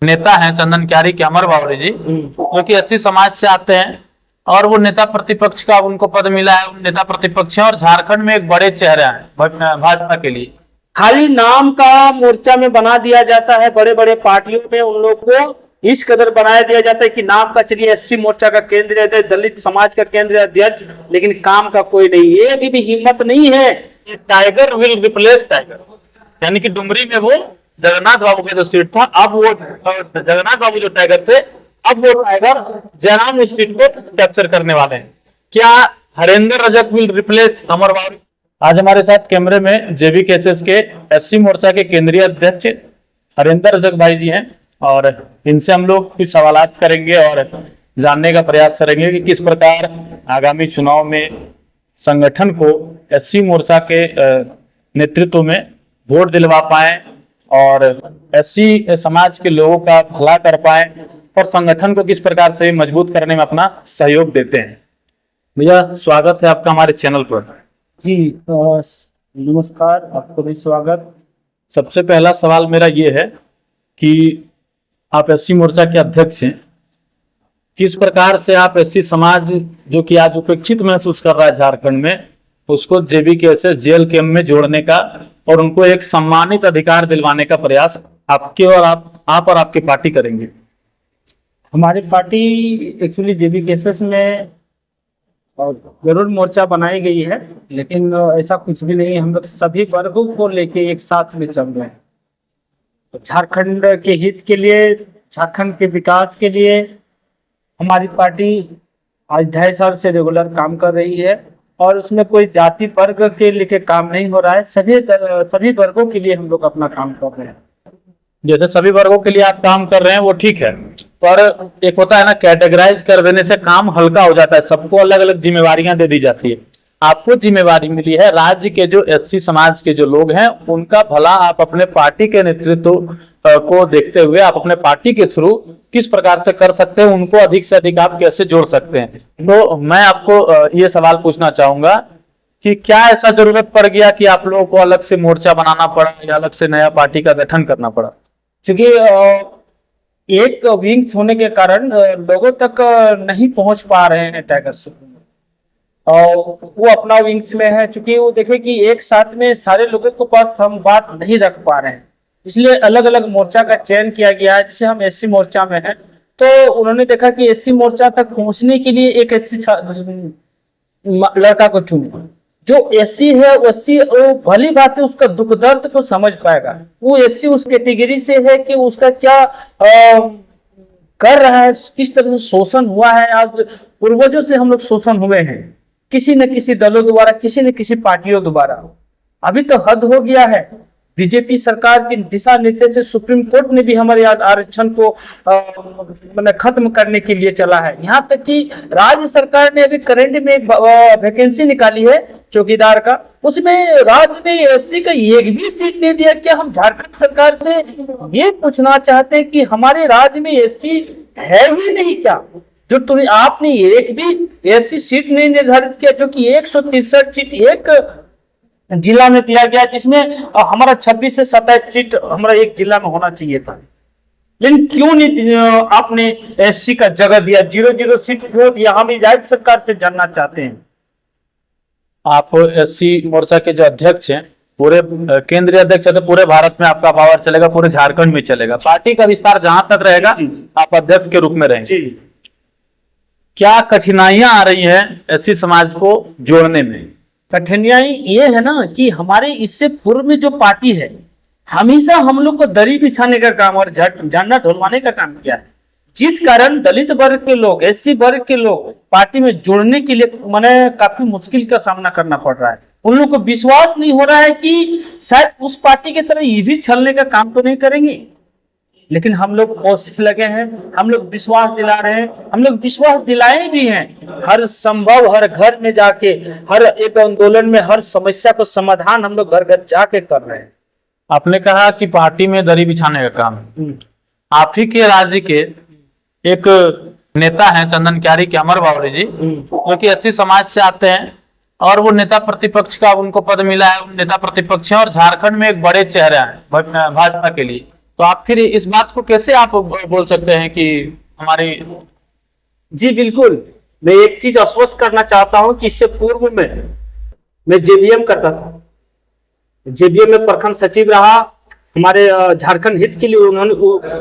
नेता हैं चंदन क्यारी के अमर बावरी जी, जो कि एससी समाज से आते हैं और वो नेता प्रतिपक्ष का उनको पद मिला है। नेता प्रतिपक्ष हैं और झारखंड में एक बड़े चेहरे हैं भाजपा के लिए। खाली नाम का मोर्चा में बना दिया जाता है, बड़े बड़े पार्टियों में उन लोग को इस कदर बनाया दिया जाता है कि नाम का चलिए एससी मोर्चा का केंद्रीय अध्यक्ष, दलित समाज का केंद्रीय अध्यक्ष, लेकिन काम का कोई नहीं, एक भी हिम्मत नहीं है। टाइगर विल रिप्लेस टाइगर, यानी कि डुमरी में वो जगन्नाथ बाबू का जो सीट था, अब वो जगन्नाथ बाबू जो टाइगर थे, अब वो टाइगर जयराम इस सीट को कैप्चर करने वाले हैं। क्या हरेंद्र रजक विल रिप्लेस अमर बावरी? आज हमारे साथ कैमरे में जेबी केसेस के एससी मोर्चा के केंद्रीय अध्यक्ष हरेंद्र रजक भाई जी हैं और इनसे हम लोग कुछ सवालात करेंगे और जानने का प्रयास करेंगे कि किस प्रकार आगामी चुनाव में संगठन को एससी मोर्चा के नेतृत्व में वोट दिलवा पाए और एससी समाज के लोगों का भला कर पाए और संगठन को किस प्रकार से मजबूत करने में अपना सहयोग देते हैं। भैया स्वागत है आपका हमारे चैनल पर। जी नमस्कार, आपको भी स्वागत। सबसे पहला सवाल मेरा ये है कि आप एससी मोर्चा के अध्यक्ष हैं, किस प्रकार से आप एससी समाज जो कि आज उपेक्षित महसूस कर रहा है झारखंड में, उसको जेबी केसेस जेल कैंप में जोड़ने का और उनको एक सम्मानित अधिकार दिलवाने का प्रयास आपके और आप और आपकी पार्टी करेंगे? हमारी पार्टी एक्चुअली जेबी केसेस में और जरूर मोर्चा बनाई गई है, लेकिन ऐसा कुछ भी नहीं। हम लोग सभी वर्गों को लेके एक साथ में चल रहे हैं। तो झारखंड के हित के लिए, झारखंड के विकास के लिए हमारी पार्टी आज 2.5 साल से रेगुलर काम कर रही है और उसमें कोई जाति वर्ग के लिए काम नहीं हो रहा है। सभी वर्गों के लिए हम लोग अपना काम कर रहे हैं। जैसे सभी वर्गों के लिए आप काम कर रहे हैं वो ठीक है, पर एक होता है ना, कैटेगराइज कर देने से काम हल्का हो जाता है, सबको अलग अलग जिम्मेवारियां दे दी जाती है। आपको जिम्मेवारी मिली है राज्य के जो एससी समाज के जो लोग हैं उनका भला आप अपने पार्टी के नेतृत्व को देखते हुए आप अपने पार्टी के थ्रू किस प्रकार से कर सकते हैं, उनको अधिक से अधिक आप कैसे जोड़ सकते हैं। तो मैं आपको ये सवाल पूछना चाहूंगा कि क्या ऐसा जरूरत पड़ गया कि आप लोगों को अलग से मोर्चा बनाना पड़ा या अलग से नया पार्टी का गठन करना पड़ा? क्योंकि एक विंग्स होने के कारण लोगों तक नहीं पहुंच पा रहे हैं टाइगर से, और वो अपना विंग्स में है। क्योंकि वो देखे कि एक साथ में सारे लोगों के पास हम बात नहीं रख पा रहे हैं, इसलिए अलग अलग मोर्चा का चयन किया गया है। जैसे हम एससी मोर्चा में हैं, तो उन्होंने देखा कि एससी मोर्चा तक पहुंचने के लिए एक एससी लड़का को चुने। जो एससी है एससी भली बात है, उसका दुख दर्द को समझ पाएगा। वो एससी उस कैटेगरी से है कि उसका क्या कर रहा है, किस तरह से शोषण हुआ है। आज पूर्वजों से हम लोग शोषण हुए हैं, किसी न किसी दलों द्वारा, किसी न किसी पार्टियों द्वारा। अभी तो हद हो गया है। बीजेपी सरकार के दिशा निर्देश से सुप्रीम कोर्ट ने भी हमारे आरक्षण को खत्म करने के लिए चला है। यहाँ तक कि राज्य सरकार ने अभी करंट में वैकेंसी निकाली है चौकीदार का, उसमें राज्य में एससी का एक भी सीट नहीं दिया। क्या हम झारखंड सरकार से ये पूछना चाहते हैं कि हमारे राज्य में एससी है ही नहीं क्या? जो आपने एक भी एससी सीट नहीं निर्धारित किया, जो कि 163 सीट एक जिला में दिया गया, जिसमें हमारा 26 से 27 सीट हमारा एक जिला में होना चाहिए था। लेकिन क्यों नहीं आपने एससी का जगह दिया? 0-0 सीट क्यों दिया? हम राज्य सरकार से जानना चाहते हैं। आप एससी मोर्चा के जो अध्यक्ष हैं, पूरे केंद्रीय अध्यक्ष है, तो पूरे भारत में आपका पावर चलेगा, पूरे झारखंड में चलेगा। पार्टी का विस्तार जहां तक रहेगा आप अध्यक्ष के रूप में रहेंगे। क्या कठिनाइयां आ रही हैं एससी समाज को जोड़ने में? कठिनाई ये है ना कि हमारे इससे पूर्व में जो पार्टी है, हमेशा हम लोग को दरी बिछाने का काम और झंडा ढुलवाने का काम किया है, जिस कारण दलित वर्ग के लोग, एससी वर्ग के लोग पार्टी में जुड़ने के लिए काफी मुश्किल का सामना करना पड़ रहा है। उन लोगों को विश्वास नहीं हो रहा है कि शायद उस पार्टी की तरह ये भी छलने का काम तो नहीं करेंगे। लेकिन हम लोग कोशिश लगे हैं, हम लोग विश्वास दिला रहे हैं, हम लोग विश्वास दिलाए भी हैं। हर संभव, हर घर में जाके, हर एक आंदोलन में, हर समस्या को समाधान हम लोग घर घर जाके कर रहे हैं। आपने कहा कि पार्टी में दरी बिछाने का काम, आप ही के राज्य के एक नेता हैं चंदन क्यारी के अमर बावरी जी, जो कि एससी समाज से आते हैं और वो नेता प्रतिपक्ष का उनको पद मिला है, नेता प्रतिपक्ष हैं और झारखंड में एक बड़े चेहरे हैं भाजपा के लिए। तो आप फिर इस बात को कैसे आप बोल सकते हैं कि हमारी। जी बिल्कुल, मैं एक चीज आश्वस्त करना चाहता हूं कि इससे पूर्व में मैं जेबीएम करता था। जेबीएम में प्रखंड सचिव रहा। हमारे झारखंड हित के लिए उन्होंने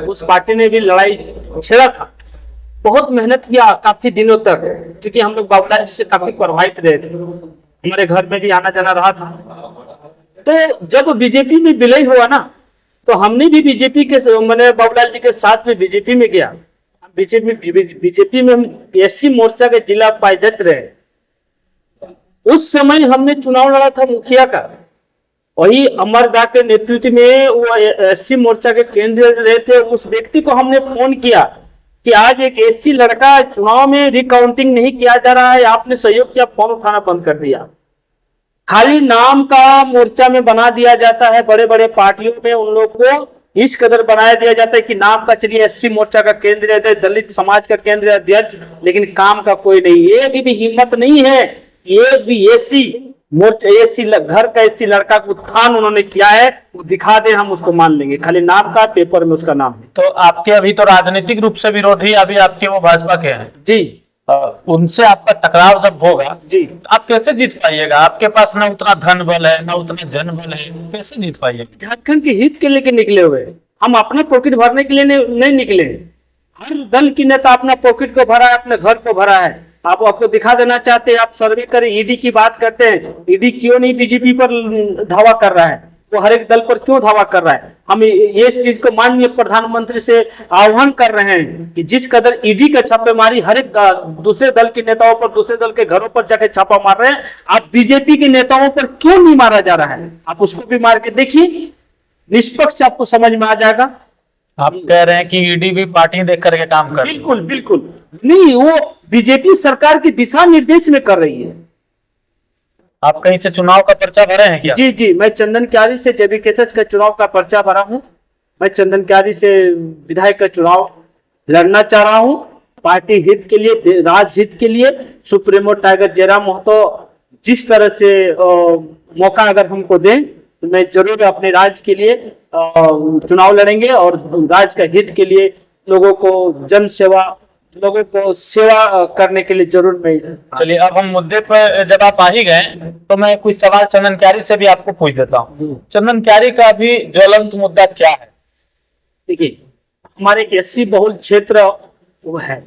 उस पार्टी ने भी लड़ाई छेड़ा था। बहुत मेहनत किया काफी दिनों तक, क्योंकि हम लोग बाबूलाल जी से काफी प्रभावित रहे थे। हमारे घर में भी आना जाना रहा था। तो जब बीजेपी में विलय हुआ ना, तो हमने भी बीजेपी के मैंने बाबूलाल जी के साथ में बीजेपी में गया। बीजेपी में हम एससी मोर्चा के जिला उपाध्यक्ष रहे। उस समय हमने चुनाव लड़ा था मुखिया का। वही अमरदा के नेतृत्व में वो एससी मोर्चा के केंद्रीय रहे थे। उस व्यक्ति को हमने फोन किया कि आज एक एससी लड़का चुनाव में रिकाउंटिंग नहीं किया जा रहा है, आपने सहयोग किया, फोन उठाना बंद कर दिया। खाली नाम का मोर्चा में बना दिया जाता है। बड़े बड़े पार्टियों में उन लोग को इस कदर बनाया दिया जाता है कि नाम का चलिए एससी मोर्चा का केंद्रीय अध्यक्ष, दलित समाज का केंद्रीय अध्यक्ष, लेकिन काम का कोई नहीं। एक भी हिम्मत नहीं है, एक भी एससी मोर्चा, एससी घर का एससी लड़का का उत्थान उन्होंने किया है, वो दिखा दे, हम उसको मान लेंगे। खाली नाम का, पेपर में उसका नाम है। तो आपके अभी तो राजनीतिक रूप से विरोधी अभी आपके वो भाजपा के हैं जी। उनसे आपका टकराव जब होगा जी, आप कैसे जीत पाइएगा? आपके पास ना उतना धन बल है, ना उतना जन बल है, कैसे जीत पाइएगा? झारखंड के हित के लेके निकले हुए, हम अपना पॉकेट भरने के लिए नहीं निकले। हर दल की नेता अपना पॉकेट को भरा है, अपने घर को भरा है। आप आपको दिखा देना चाहते हैं, आप सर्वे करें, ईडी की बात करते हैं, ईडी क्यों नहीं बीजेपी पर धावा कर रहा है, वो हर एक दल पर क्यों धावा कर रहा है? हम ये चीज को माननीय प्रधानमंत्री से आह्वान कर रहे हैं कि जिस कदर ईडी का छापेमारी हर एक दूसरे दल के नेताओं पर, दूसरे दल के घरों पर जाके छापा मार रहे हैं, आप बीजेपी के नेताओं पर क्यों नहीं मारा जा रहा है? आप उसको भी मार के देखिए, निष्पक्ष आपको समझ में आ जाएगा। आप कह रहे हैं कि ईडी भी पार्टी देख करके काम कर रही है। बिल्कुल बिल्कुल नहीं, वो बीजेपी सरकार के दिशा निर्देश में कर रही है। आप कहीं से चुनाव का पर्चा भरे हैं क्या? जी जी, मैं चंदन क्यारी से जेबी केसेस का चुनाव का पर्चा भरा हूँ। मैं चंदन क्यारी से विधायक का चुनाव लड़ना चाह रहा हूँ, पार्टी हित के लिए, राजहित के लिए। सुप्रीमो टाइगर जयराम महतो जिस तरह से मौका अगर हमको दें तो मैं जरूर अपने राज्य के लिए चुनाव लड़ेंगे और राज्य का हित के लिए लोगों को जन सेवा, लोगों को सेवा करने के लिए जरूर मैं। चलिए, अब हम मुद्दे पर जब आप आ ही गए तो मैं कुछ सवाल चंदन क्यारी से भी आपको पूछ देता हूँ। चंदन क्यारी का अभी ज्वलंत मुद्दा क्या है? देखिए, हमारे एससी बहुल क्षेत्र वो है,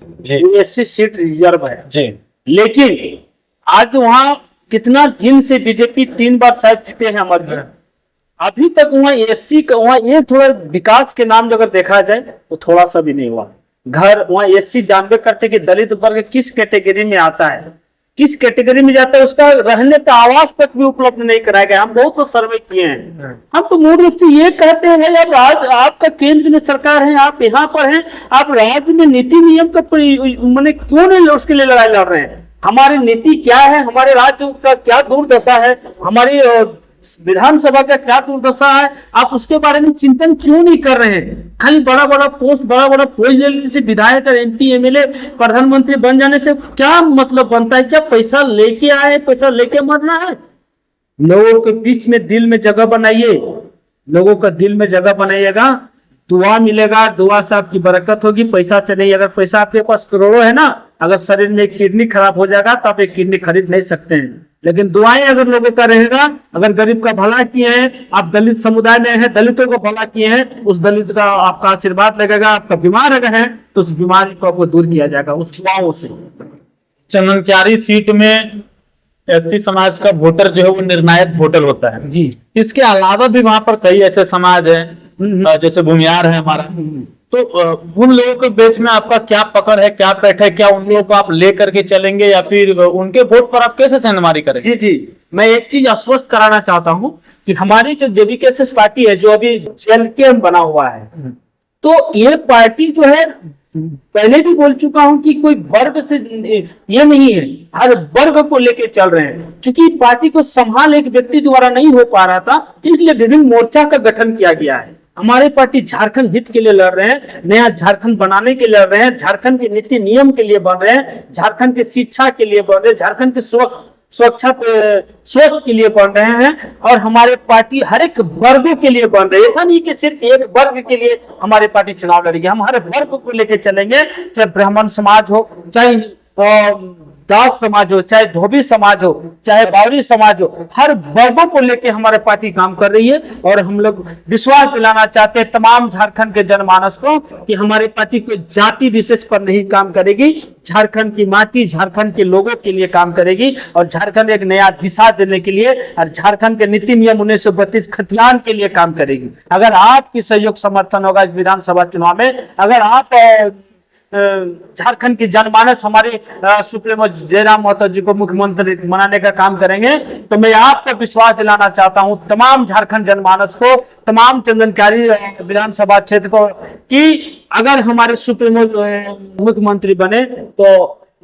एससी सीट रिजर्व है जी, लेकिन आज वहाँ कितना दिन से बीजेपी 3 बार शायद जीते हैं अमर जी, अभी तक वहाँ एससी का वहाँ ये थोड़ा विकास के नाम अगर देखा जाए तो थोड़ा सा भी नहीं हुआ। घर वहाँ एससी जानबे करते कि दलित वर्ग किस कैटेगरी में आता है, किस कैटेगरी में जाता है, उसका रहने का आवास तक भी उपलब्ध नहीं कराया गया। हम बहुत सा सर्वे किए हैं। हम तो मूल रूप से ये कहते हैं, अब आज आपका केंद्र में सरकार है, आप यहाँ पर हैं, आप राज्य में नीति नियम का मैंने क्यों नहीं उसके लिए लड़ाई लड़ रहे हैं? हमारी नीति क्या है, हमारे राज्य का क्या दुर्दशा है, हमारी विधानसभा का क्या दुर्दशा है, आप उसके बारे में चिंतन क्यों नहीं कर रहे हैं? खाली बड़ा बड़ा पोस्ट लेने से, विधायक, एमपी, एमएलए, प्रधानमंत्री बन जाने से क्या मतलब बनता है? क्या पैसा लेके आए, पैसा लेके मरना है? लोगों के बीच में दिल में जगह बनाइए, लोगों का दिल में जगह बनाइएगा, दुआ मिलेगा, दुआ से आपकी बरकत होगी, पैसा से नहीं। अगर पैसा आपके पास करोड़ों है ना, अगर शरीर में एक किडनी खराब हो जाएगा तो आप एक किडनी खरीद नहीं सकते हैं, लेकिन दुआएं अगर लोगों का रहेगा, अगर गरीब का भला किए हैं, आप दलित समुदाय में हैं, दलितों को भला किए हैं, उस दलित का आपका आशीर्वाद लगेगा। आपका बीमार अगर है तो उस बीमारी को आपको दूर किया जाएगा उस दुआओं से। चंदन क्यारी सीट में एससी समाज का वोटर जो है वो निर्णायक वोटर होता है जी। इसके अलावा भी वहां पर कई ऐसे समाज हैं, जैसे भूमियार है हमारा, तो उन लोगों के बीच में आपका क्या पकड़ है, क्या पैठ है? क्या उन लोगों को आप ले करके चलेंगे या फिर उनके वोट पर आप कैसे सेंधमारी करेंगे? जी जी, मैं एक चीज आश्वस्त कराना चाहता हूँ कि हमारी जो जेबीकेएसएस पार्टी है, जो अभी जेलकेएम बना हुआ है, तो ये पार्टी जो है, पहले भी बोल चुका हूं कि कोई वर्ग से ये नहीं है, हर वर्ग को लेके चल रहे हैं। क्योंकि पार्टी को संभाल एक व्यक्ति द्वारा नहीं हो पा रहा था, इसलिए विभिन्न मोर्चा का गठन किया गया है। हमारे पार्टी झारखंड हित के लिए लड़ रहे हैं, नया झारखंड बनाने के लिए लड़ रहे हैं, झारखंड के नीति नियम के लिए बन रहे हैं, झारखंड की शिक्षा के लिए बन रहे हैं, झारखंड के स्वस्थ के लिए बन रहे हैं और हमारे पार्टी हर एक वर्गों के लिए बन रही है। ऐसा नहीं कि सिर्फ एक वर्ग के लिए हमारी पार्टी चुनाव लड़ेगी, हम हर वर्ग को लेकर चलेंगे, चाहे ब्राह्मण समाज हो, चाहे दास समाज हो, चाहे धोबी समाज हो, चाहे बावरी समाज हो, हर वर्गों को लेकर हमारी पार्टी काम कर रही है। और हम लोग विश्वास दिलाना चाहते हैं तमाम झारखंड के जनमानस को कि हमारी पार्टी कोई जाति विशेष पर नहीं काम करेगी, झारखंड की माटी, झारखंड के लोगों के लिए काम करेगी और झारखंड एक नया दिशा देने के लिए और झारखंड के नीति नियम 1932 खतियान के लिए काम करेगी। अगर आपकी सहयोग समर्थन होगा इस विधानसभा चुनाव में, अगर आप झारखंड की जनमानस हमारे सुप्रीमो जयराम महतो जी को मुख्यमंत्री बनाने का काम करेंगे, तो मैं आपको विश्वास दिलाना चाहता हूं तमाम झारखंड जनमानस को, तमाम चंदनकारी विधानसभा क्षेत्र को, कि अगर हमारे सुप्रीमो मुख्यमंत्री बने तो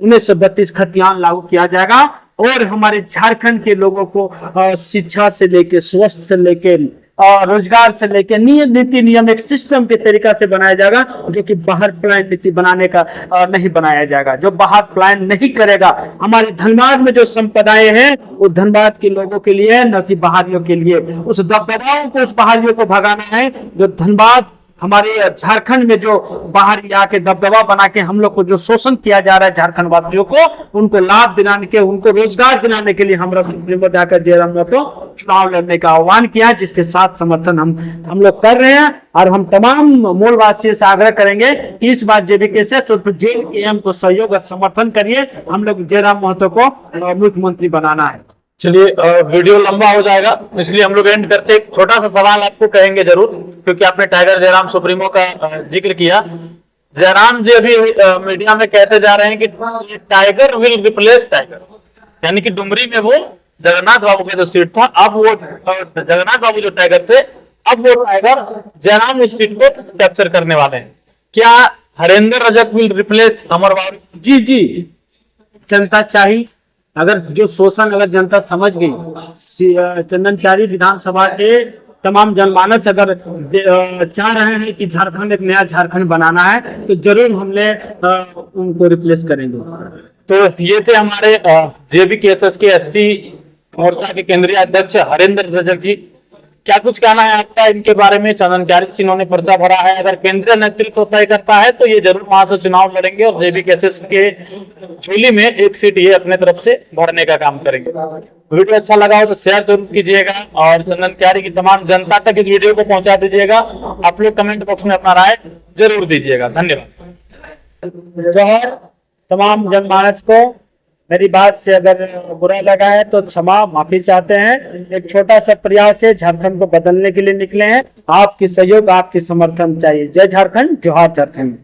1932 खतियान लागू किया जाएगा और हमारे झारखंड के लोगों को शिक्षा से लेके, स्वास्थ्य से लेके, रोजगार से लेकर नीति नियम एक सिस्टम के तरीका से बनाया जाएगा, जो कि बाहर प्लान नीति बनाने का नहीं बनाया जाएगा, जो बाहर प्लान नहीं करेगा। हमारे धनबाद में जो संपदाएं हैं वो धनबाद के लोगों के लिए, न कि बाहरियों के लिए। उस दबदबाओं को, उस बाहरियों को भगाना है जो धनबाद, हमारे झारखंड में जो बाहर आके दबदबा बना के हम लोग को जो शोषण किया जा रहा है झारखंड वासियों को, उनको लाभ दिलाने के, उनको रोजगार दिलाने के लिए हमारा सुप्रीमो डॉक्टर जयराम महतो चुनाव लड़ने का आह्वान किया, जिसके साथ समर्थन हम लोग कर रहे हैं। और हम तमाम मूलवासियों से आग्रह करेंगे कि इस बार जेबीके से सिर्फ जेएम को सहयोग और समर्थन करिए, हम लोग जयराम महतो को मुख्यमंत्री बनाना है। चलिए, वीडियो लंबा हो जाएगा इसलिए हम लोग एंड करते एक छोटा सा सवाल आपको कहेंगे जरूर, क्योंकि आपने टाइगर जयराम सुप्रीमो का जिक्र किया। जयराम जी अभी मीडिया में कहते जा रहे हैं कि टाइगर विल रिप्लेस टाइगर, यानी कि डुमरी में वो जगन्नाथ बाबू का जो सीट था, अब वो जगन्नाथ बाबू जो टाइगर थे, अब वो टाइगर जयराम इस सीट को कैप्चर करने वाले हैं। क्या हरेंद्र रजक विल रिप्लेस अमर बावरी? जी, जनता चाहिए, अगर जो शोषण अगर जनता समझ गई, चंदनकारी विधानसभा के तमाम जनमानस अगर चाह रहे हैं कि झारखंड एक नया झारखंड बनाना है, तो जरूर हमने उनको रिप्लेस करेंगे। तो ये थे हमारे जेबीकेएसएस के एससी मोर्चा के केंद्रीय अध्यक्ष हरेंद्र रजक जी। क्या कुछ कहना है आपका इनके बारे में? चंदनकारी से इन्होंने पर्चा भरा है, अगर केंद्रीय नेतृत्व तय करता है तो ये जरूर वहां से चुनाव लड़ेंगे और जेबीकेएसएस के झोली में एक सीट ये अपने तरफ से भरने का काम करेंगे। वीडियो अच्छा लगा हो तो शेयर जरूर कीजिएगा और चंदनकारी की तमाम जनता तक इस वीडियो को पहुंचा दीजिएगा। आप लोग कमेंट बॉक्स में अपना राय जरूर दीजिएगा। धन्यवाद। जोहर तमाम जनमानस को। मेरी बात से अगर बुरा लगा है तो क्षमा माफी चाहते हैं। एक छोटा सा प्रयास है, झारखंड को बदलने के लिए निकले हैं। आपकी सहयोग, आपकी समर्थन चाहिए। जय झारखंड, जोहार झारखंड।